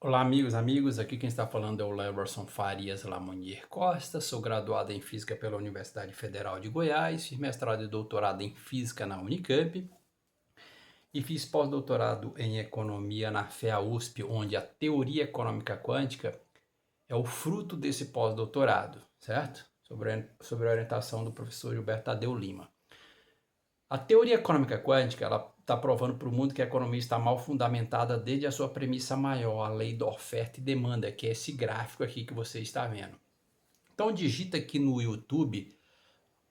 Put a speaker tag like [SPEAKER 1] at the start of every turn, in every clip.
[SPEAKER 1] Olá, amigos. Aqui quem está falando é o Leverson Farias Lamonier Costa. Sou graduado em Física pela Universidade Federal de Goiás, fiz mestrado e doutorado em Física na Unicamp e fiz pós-doutorado em Economia na FEA-USP, onde a teoria econômica quântica é o fruto desse pós-doutorado, certo? Sobre a orientação do professor Gilberto Tadeu Lima. A teoria econômica quântica, ela está provando para o mundo que a economia está mal fundamentada desde a sua premissa maior, a lei da oferta e demanda, que é esse gráfico aqui que você está vendo. Então digita aqui no YouTube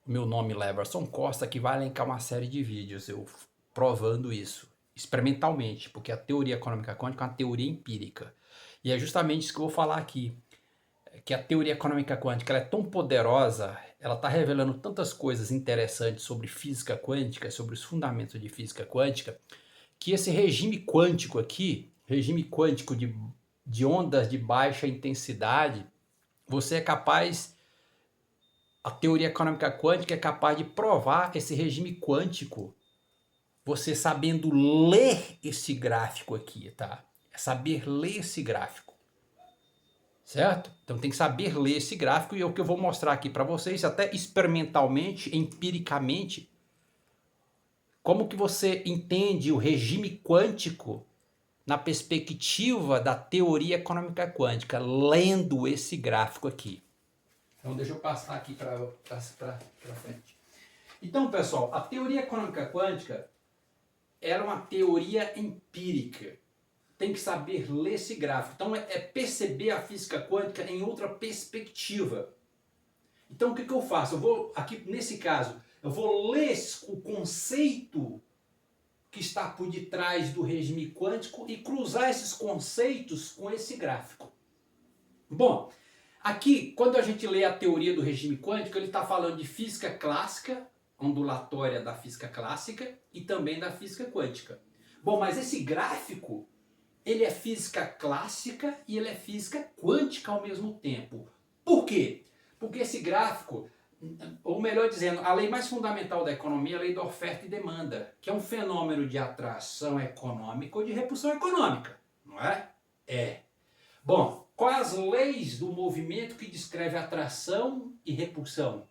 [SPEAKER 1] o meu nome Leverson Costa, que vai elencar uma série de vídeos eu provando isso, experimentalmente, porque a teoria econômica quântica é uma teoria empírica. E é justamente isso que eu vou falar aqui, que a teoria econômica quântica ela é tão poderosa, ela está revelando tantas coisas interessantes sobre física quântica, sobre os fundamentos de física quântica, que esse regime quântico aqui, regime quântico de ondas de baixa intensidade, você é capaz, a teoria econômica quântica é capaz de provar esse regime quântico, você sabendo ler esse gráfico aqui, tá? É saber ler esse gráfico. Certo? Então tem que saber ler esse gráfico e é o que eu vou mostrar aqui para vocês, até experimentalmente, empiricamente, como que você entende o regime quântico na perspectiva da teoria econômica quântica, lendo esse gráfico aqui. Então deixa eu passar aqui para frente. Então, pessoal, a teoria econômica quântica era uma teoria empírica. Tem que saber ler esse gráfico. Então é perceber a física quântica em outra perspectiva. Então o que eu faço? Eu vou, aqui nesse caso, eu vou ler o conceito que está por detrás do regime quântico e cruzar esses conceitos com esse gráfico. Bom, aqui quando a gente lê a teoria do regime quântico, ele está falando de física clássica, ondulatória da física clássica e também da física quântica. Bom, mas esse gráfico ele é física clássica e ele é física quântica ao mesmo tempo. Por quê? Porque esse gráfico, ou melhor dizendo, a lei mais fundamental da economia é a lei da oferta e demanda, que é um fenômeno de atração econômica ou de repulsão econômica, não é? É. Bom, quais as leis do movimento que descreve atração e repulsão?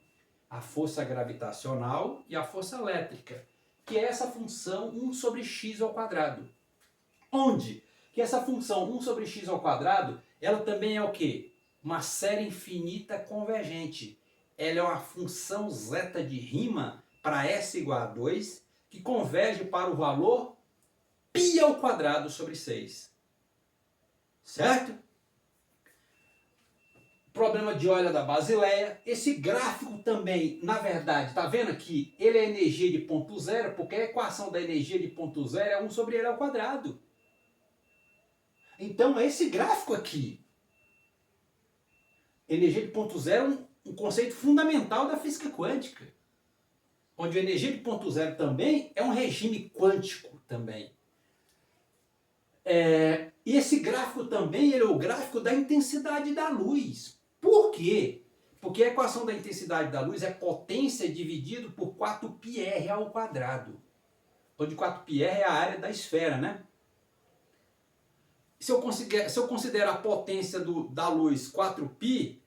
[SPEAKER 1] A força gravitacional e a força elétrica, que é essa função 1 sobre x ao quadrado. Onde que essa função 1 sobre x ao quadrado, ela também é o quê? Uma série infinita convergente. Ela é uma função zeta de Riemann para S igual a 2, que converge para o valor π ao quadrado sobre 6. Certo? Problema de Euler da Basileia. Esse gráfico também, na verdade, está vendo aqui? Ele é energia de ponto zero, porque a equação da energia de ponto zero é 1 sobre L ao quadrado. Então, esse gráfico aqui, energia de ponto zero é um conceito fundamental da física quântica. Onde a energia de ponto zero também é um regime quântico também. E esse gráfico também ele é o gráfico da intensidade da luz. Por quê? Porque a equação da intensidade da luz é potência dividido por 4πr ao quadrado. Onde 4πr é a área da esfera, né? Se eu considero a potência da luz 4π,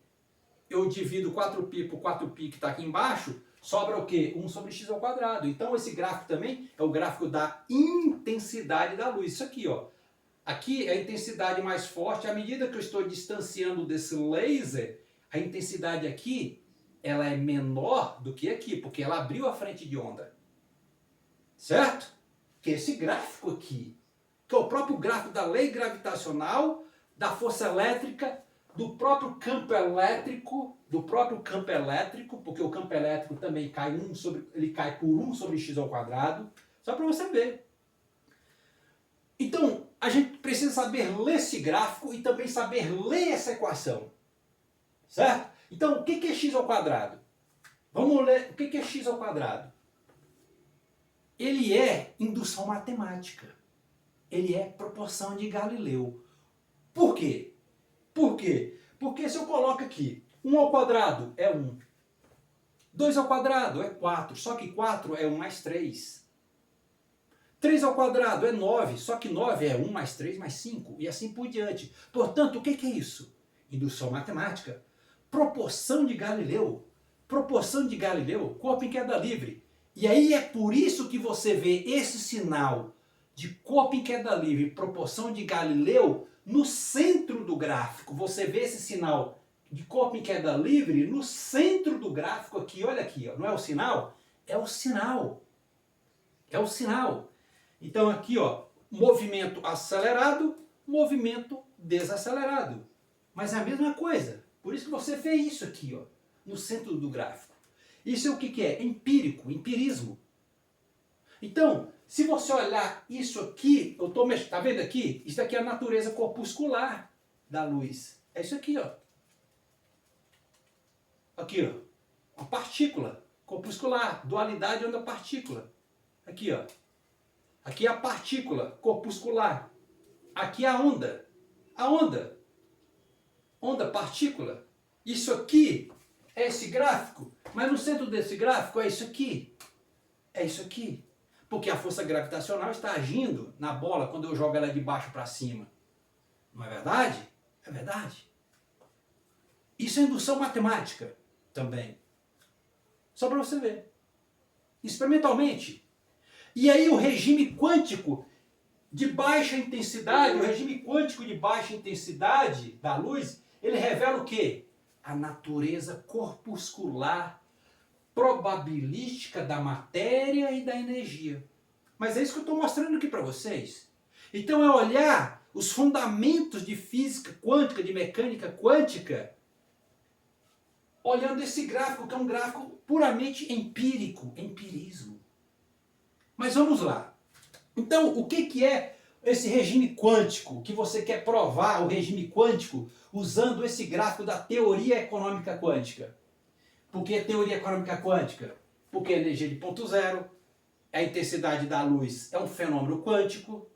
[SPEAKER 1] eu divido 4π por 4π que está aqui embaixo, sobra o quê? 1 sobre x ao quadrado. Então esse gráfico também é o gráfico da intensidade da luz. Isso aqui, ó. Aqui é a intensidade mais forte. À medida que eu estou distanciando desse laser, a intensidade aqui ela é menor do que aqui, porque ela abriu a frente de onda. Certo? Que esse gráfico aqui, que é o próprio gráfico da lei gravitacional, da força elétrica, do próprio campo elétrico, porque o campo elétrico também cai por 1 sobre x ao quadrado, só para você ver. Então, a gente precisa saber ler esse gráfico e também saber ler essa equação. Certo? Então, o que é x ao quadrado? Vamos ler o que é x ao quadrado. Ele é indução matemática. Ele é proporção de Galileu. Por quê? Por quê? Porque se eu coloco aqui 1 ao quadrado é 1, 2 ao quadrado é 4, só que 4 é 1 mais 3. 3 ao quadrado é 9, só que 9 é 1 mais 3 mais 5 e assim por diante. Portanto, o que é isso? Indução matemática. Proporção de Galileu. Proporção de Galileu, corpo em queda livre. E aí é por isso que você vê esse sinal de corpo em queda livre, proporção de Galileu, no centro do gráfico. Você vê esse sinal de corpo em queda livre no centro do gráfico aqui. Olha aqui, ó. Não é o sinal? É o sinal. É o sinal. Então aqui, ó, movimento acelerado, movimento desacelerado. Mas é a mesma coisa. Por isso que você vê isso aqui, ó, no centro do gráfico. Isso é o que é? Empírico, empirismo. Então, se você olhar isso aqui, eu estou mexendo, tá vendo aqui? Isso aqui é a natureza corpuscular da luz. É isso aqui, ó. Aqui, ó. Uma partícula corpuscular, dualidade onda-partícula. Aqui, ó. Aqui é a partícula corpuscular. Aqui é a onda. A onda. Onda, partícula. Isso aqui é esse gráfico. Mas no centro desse gráfico é isso aqui. É isso aqui. Porque a força gravitacional está agindo na bola quando eu jogo ela de baixo para cima. Não é verdade? É verdade. Isso é indução matemática também. Só para você ver. Experimentalmente. E aí o regime quântico de baixa intensidade, o regime quântico de baixa intensidade da luz, ele revela o quê? A natureza corpuscular, probabilística da matéria e da energia. Mas é isso que eu estou mostrando aqui para vocês. Então é olhar os fundamentos de física quântica, de mecânica quântica, olhando esse gráfico, que é um gráfico puramente empírico, empirismo. Mas vamos lá. Então, o que é esse regime quântico, que você quer provar o regime quântico usando esse gráfico da teoria econômica quântica? Por que teoria econômica quântica? Porque a energia de ponto zero, a intensidade da luz é um fenômeno quântico,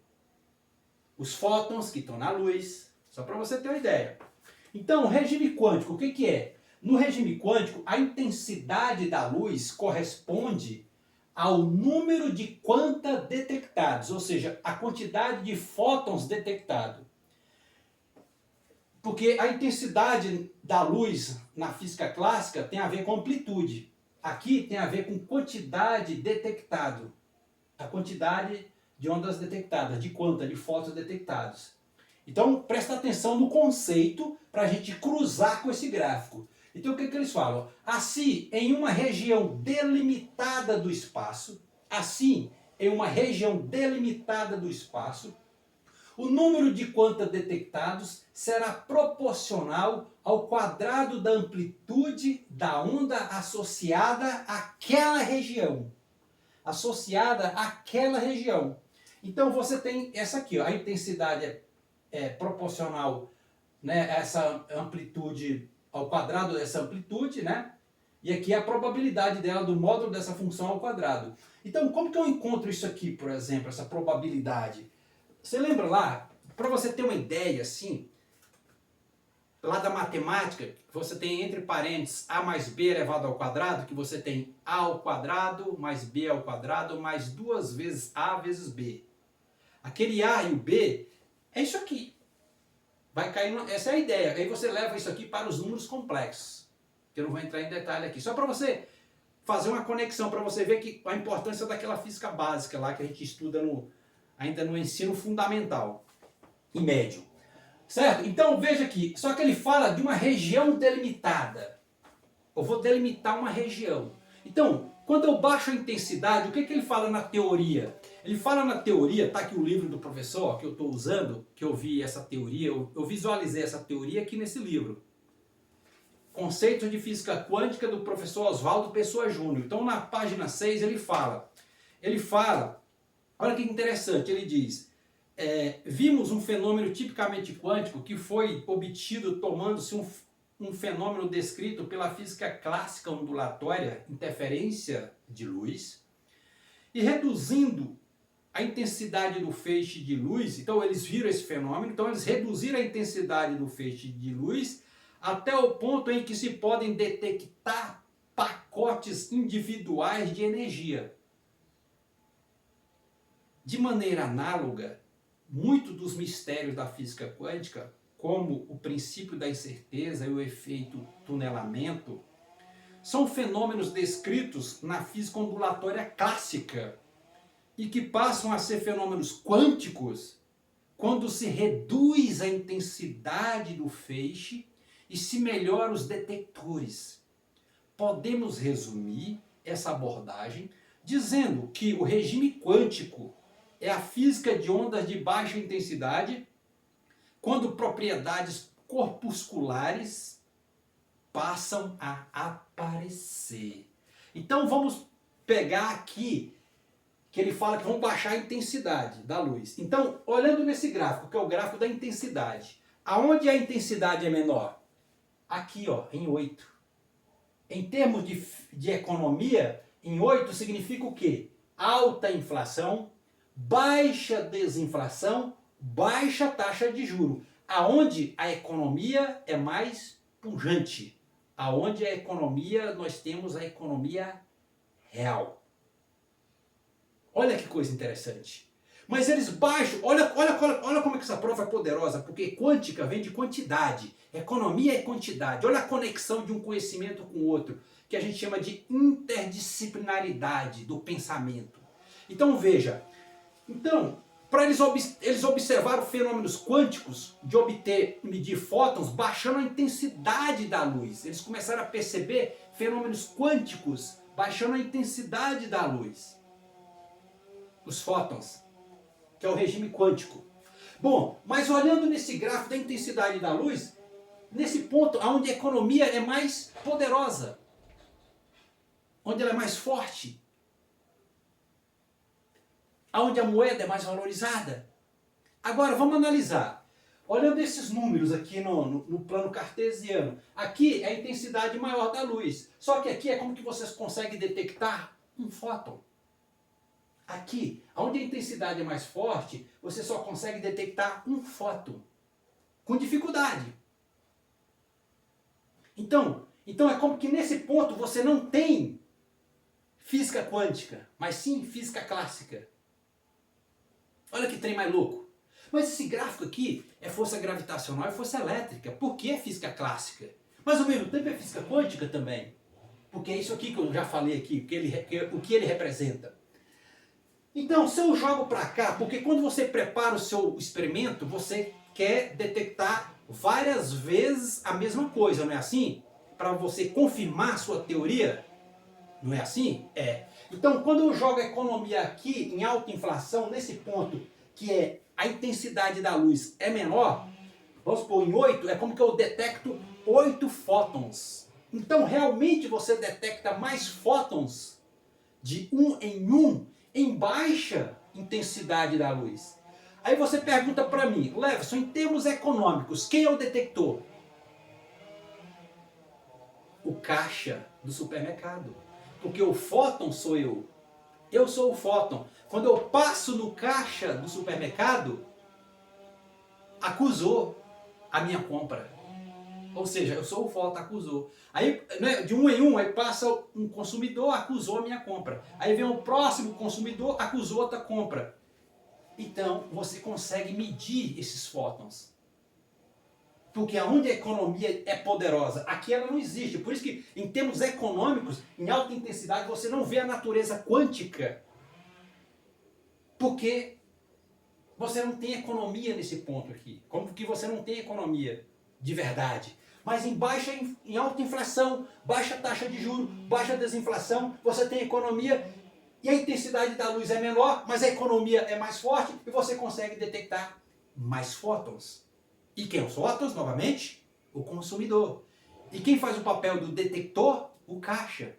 [SPEAKER 1] os fótons que estão na luz, só para você ter uma ideia. Então, o regime quântico, o que é? No regime quântico, a intensidade da luz corresponde ao número de quanta detectados, ou seja, a quantidade de fótons detectados. Porque a intensidade da luz na física clássica tem a ver com amplitude. Aqui tem a ver com quantidade detectado. A quantidade de ondas detectadas, de quanta, de fótons detectados. Então, presta atenção no conceito para a gente cruzar com esse gráfico. Então, o que eles falam? Assim, em uma região delimitada do espaço, o número de quanta detectados será proporcional ao quadrado da amplitude da onda associada àquela região. Então você tem essa aqui, ó, a intensidade é proporcional, né, essa amplitude ao quadrado dessa amplitude, né? E aqui é a probabilidade dela, do módulo dessa função ao quadrado. Então, como que eu encontro isso aqui, por exemplo, essa probabilidade? Você lembra lá, para você ter uma ideia assim, lá da matemática, você tem entre parênteses a mais b elevado ao quadrado, que você tem a ao quadrado mais b ao quadrado mais 2 vezes a vezes b. Aquele a e o b é isso aqui. Vai cair, essa é a ideia. Aí você leva isso aqui para os números complexos, que eu não vou entrar em detalhe aqui. Só para você fazer uma conexão, para você ver que a importância daquela física básica lá que a gente estuda ainda no ensino fundamental e médio. Certo? Então veja aqui, só que ele fala de uma região delimitada. Eu vou delimitar uma região. Então, quando eu baixo a intensidade, o que ele fala na teoria? Ele fala na teoria, está aqui o livro do professor que eu estou usando, que eu vi essa teoria, eu visualizei essa teoria aqui nesse livro. Conceitos de Física Quântica do professor Oswaldo Pessoa Júnior. Então na página 6 ele fala, olha que interessante, ele diz, vimos um fenômeno tipicamente quântico que foi obtido tomando-se um fenômeno descrito pela física clássica ondulatória, interferência de luz, e reduzindo a intensidade do feixe de luz, então eles viram esse fenômeno, então eles reduziram a intensidade do feixe de luz até o ponto em que se podem detectar pacotes individuais de energia. De maneira análoga, muito dos mistérios da física quântica, como o princípio da incerteza e o efeito tunelamento, são fenômenos descritos na física ondulatória clássica e que passam a ser fenômenos quânticos quando se reduz a intensidade do feixe e se melhora os detectores. Podemos resumir essa abordagem dizendo que o regime quântico é a física de ondas de baixa intensidade quando propriedades corpusculares passam a aparecer. Então vamos pegar aqui que ele fala que vão baixar a intensidade da luz. Então, olhando nesse gráfico, que é o gráfico da intensidade, aonde a intensidade é menor? Aqui, ó, em 8. Em termos de economia, em 8 significa o quê? Alta inflação, baixa desinflação, baixa taxa de juro. Aonde a economia é mais pujante. Aonde a economia, nós temos a economia real. Olha que coisa interessante. Mas eles baixam, olha como é que essa prova é poderosa, porque quântica vem de quantidade, economia é quantidade. Olha a conexão de um conhecimento com o outro, que a gente chama de interdisciplinaridade do pensamento. Então veja, para eles observaram fenômenos quânticos de medir fótons baixando a intensidade da luz. Eles começaram a perceber fenômenos quânticos baixando a intensidade da luz. Os fótons, que é o regime quântico. Bom, mas olhando nesse gráfico da intensidade da luz, nesse ponto onde a economia é mais poderosa, onde ela é mais forte, onde a moeda é mais valorizada. Agora vamos analisar. Olhando esses números aqui no plano cartesiano, aqui é a intensidade maior da luz. Só que aqui é como que vocês conseguem detectar um fóton. Aqui, onde a intensidade é mais forte, você só consegue detectar um fóton, com dificuldade. Então é como que nesse ponto você não tem física quântica, mas sim física clássica. Olha que trem mais louco. Mas esse gráfico aqui é força gravitacional e força elétrica. Por que física clássica? Mas ao mesmo tempo é física quântica também. Porque é isso aqui que eu já falei aqui, o que ele representa. Então, se eu jogo para cá, porque quando você prepara o seu experimento, você quer detectar várias vezes a mesma coisa, não é assim? Para você confirmar a sua teoria, não é assim? É. Então, quando eu jogo a economia aqui em alta inflação, nesse ponto que é a intensidade da luz é menor, vamos supor em 8, é como que eu detecto 8 fótons. Então, realmente você detecta mais fótons de um em baixa intensidade da luz. Aí você pergunta para mim, Leverson, em termos econômicos, quem é o detector? O caixa do supermercado. Porque o fóton sou eu. Eu sou o fóton. Quando eu passo no caixa do supermercado, acusou a minha compra. Ou seja, eu sou o fóton, acusou. Aí, né, de um em um, aí passa um consumidor, acusou a minha compra. Aí vem o próximo consumidor, acusou outra compra. Então, você consegue medir esses fótons. Porque aonde a economia é poderosa, aqui ela não existe. Por isso que, em termos econômicos, em alta intensidade, você não vê a natureza quântica. Porque você não tem economia nesse ponto aqui. Como que você não tem economia de verdade? Mas em alta inflação, baixa taxa de juros, baixa desinflação, você tem economia e a intensidade da luz é menor, mas a economia é mais forte e você consegue detectar mais fótons. E quem os fótons, novamente? O consumidor. E quem faz o papel do detector? O caixa.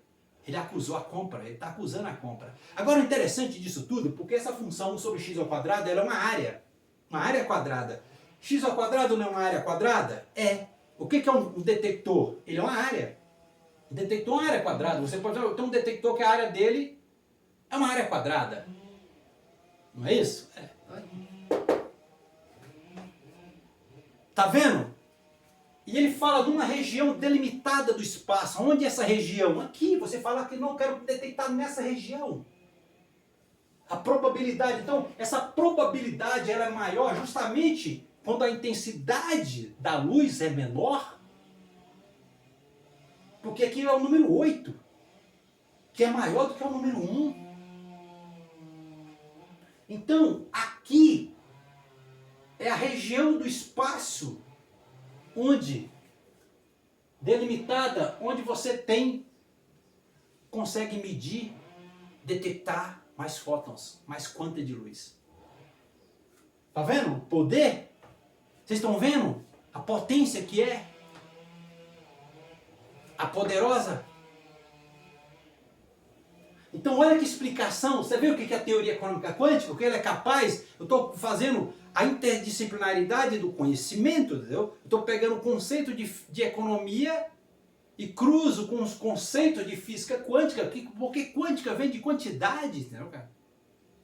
[SPEAKER 1] Ele acusou a compra, ele está acusando a compra. Agora o interessante disso tudo, porque essa função 1 sobre x ao quadrado, ela é uma área quadrada. X ao quadrado não é uma área quadrada? É. O que é um detector? Ele é uma área. O detector é uma área quadrada. Você pode ter um detector que a área dele é uma área quadrada. Não é isso? É. Tá vendo? E ele fala de uma região delimitada do espaço. Onde é essa região? Aqui. Você fala que não quero detectar nessa região. A probabilidade, então, essa probabilidade ela é maior justamente quando a intensidade da luz é menor, porque aqui é o número 8, que é maior do que o número 1. Então, aqui é a região do espaço onde, delimitada, onde você consegue medir, detectar mais fótons, mais quanta de luz. Tá vendo o poder? Vocês estão vendo a potência que é? A poderosa? Então olha que explicação, você vê o que é a teoria econômica quântica? O que ela é capaz? Eu estou fazendo a interdisciplinaridade do conhecimento, entendeu? Eu estou pegando o conceito de economia e cruzo com os conceitos de física quântica, porque quântica vem de quantidade, entendeu, cara?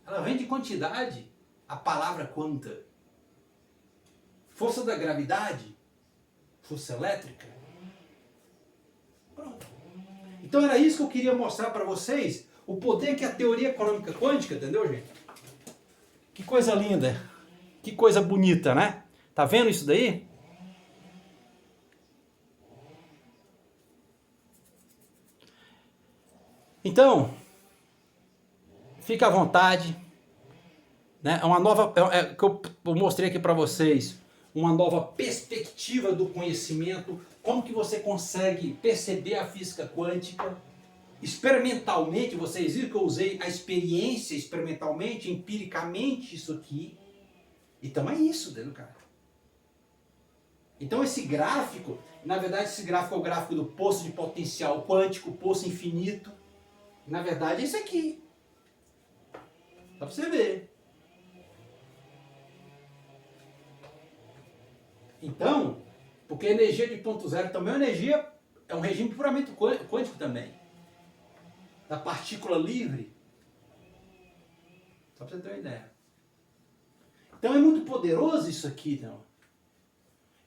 [SPEAKER 1] Ela vem de quantidade, a palavra quanta. Força da gravidade, força elétrica. Pronto. Então era isso que eu queria mostrar para vocês, o poder que a teoria econômica quântica, entendeu, gente? Que coisa linda, que coisa bonita, né? Tá vendo isso daí? Então, fica à vontade, né? É uma nova, que eu mostrei aqui para vocês, uma nova perspectiva do conhecimento, como que você consegue perceber a física quântica. Experimentalmente, vocês viram que eu usei a experiência experimentalmente, empiricamente isso aqui. Então é isso, entendeu, cara? Então esse gráfico, na verdade esse gráfico é o gráfico do poço de potencial quântico, poço infinito. Na verdade é isso aqui. Dá pra você ver. Então, porque a energia de ponto zero também é uma energia, é um regime puramente quântico também. Da partícula livre. Só para você ter uma ideia. Então é muito poderoso isso aqui, então.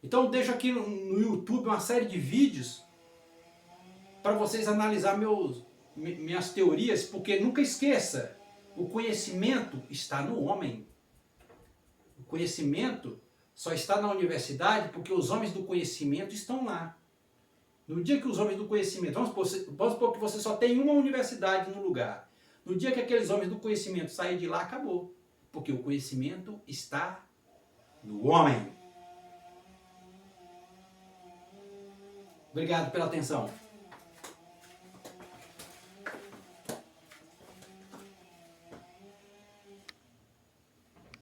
[SPEAKER 1] Então eu deixo aqui no YouTube uma série de vídeos para vocês analisar minhas teorias, porque nunca esqueça, o conhecimento está no homem. O conhecimento só está na universidade porque os homens do conhecimento estão lá. No dia que os homens do conhecimento, vamos supor que você só tem uma universidade no lugar. No dia que aqueles homens do conhecimento saírem de lá, acabou. Porque o conhecimento está no homem. Obrigado pela atenção.